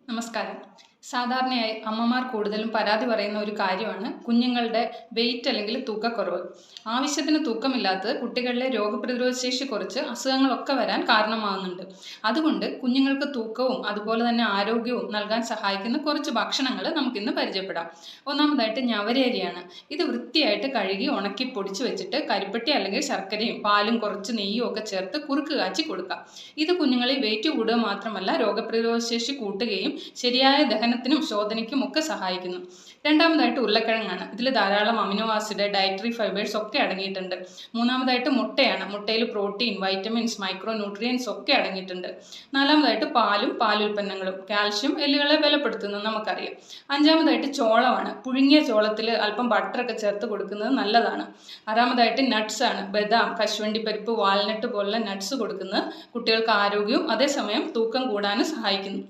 നമസ്കാരം. സാധാരണയായി അമ്മമാർ കൂടുതലും പരാതി പറയുന്ന ഒരു കാര്യമാണ് കുഞ്ഞുങ്ങളുടെ വെയിറ്റ് അല്ലെങ്കിൽ തൂക്കക്കുറവ്. ആവശ്യത്തിന് തൂക്കമില്ലാത്തത് കുട്ടികളിലെ രോഗപ്രതിരോധ ശേഷി കുറച്ച് അസുഖങ്ങളൊക്കെ വരാൻ കാരണമാകുന്നുണ്ട്. അതുകൊണ്ട് കുഞ്ഞുങ്ങൾക്ക് തൂക്കവും അതുപോലെ തന്നെ ആരോഗ്യവും നൽകാൻ സഹായിക്കുന്ന കുറച്ച് ഭക്ഷണങ്ങൾ നമുക്കിന്ന് പരിചയപ്പെടാം. ഒന്നാമതായിട്ട് ഞവരയരിയാണ്. ഇത് വൃത്തിയായിട്ട് കഴുകി ഉണക്കി പൊടിച്ച് വെച്ചിട്ട് കരിപ്പെട്ടി അല്ലെങ്കിൽ ശർക്കരയും പാലും കുറച്ച് നെയ്യും ഒക്കെ ചേർത്ത് കുറുക്ക് കാച്ചി കൊടുക്കാം. ഇത് കുഞ്ഞുങ്ങളിൽ വെയിറ്റ് കൂടുക മാത്രമല്ല രോഗപ്രതിരോധ ശേഷി കൂട്ടുകയും ശരിയായ ദഹനത്തിനും ശോധനയ്ക്കും ഒക്കെ സഹായിക്കുന്നു. രണ്ടാമതായിട്ട് ഉരുളക്കിഴങ്ങാണ്. ഇതിൽ ധാരാളം അമിനോ ആസിഡ്, ഡയറ്ററി ഫൈബേഴ്സ് ഒക്കെ അടങ്ങിയിട്ടുണ്ട്. മൂന്നാമതായിട്ട് മുട്ടയാണ്. മുട്ടയിൽ പ്രോട്ടീൻ, വൈറ്റമിൻസ്, മൈക്രോ ന്യൂട്രിയൻസ് ഒക്കെ അടങ്ങിയിട്ടുണ്ട്. നാലാമതായിട്ട് പാലും പാലുൽപ്പന്നങ്ങളും. കാൽഷ്യം എല്ലുകളെ ബലപ്പെടുത്തുന്നു നമുക്കറിയാം. അഞ്ചാമതായിട്ട് ചോളമാണ്. പുഴുങ്ങിയ ചോളത്തിൽ അല്പം ബട്ടറൊക്കെ ചേർത്ത് കൊടുക്കുന്നത് നല്ലതാണ്. ആറാമതായിട്ട് നട്ട്സ് ആണ്. ബദാം, കശുവണ്ടിപ്പരിപ്പ്, വാൽനട്ട് പോലുള്ള നട്ട്സ് കൊടുക്കുന്നത് കുട്ടികൾക്ക് ആരോഗ്യവും അതേസമയം തൂക്കം കൂടാനും സഹായിക്കുന്നു.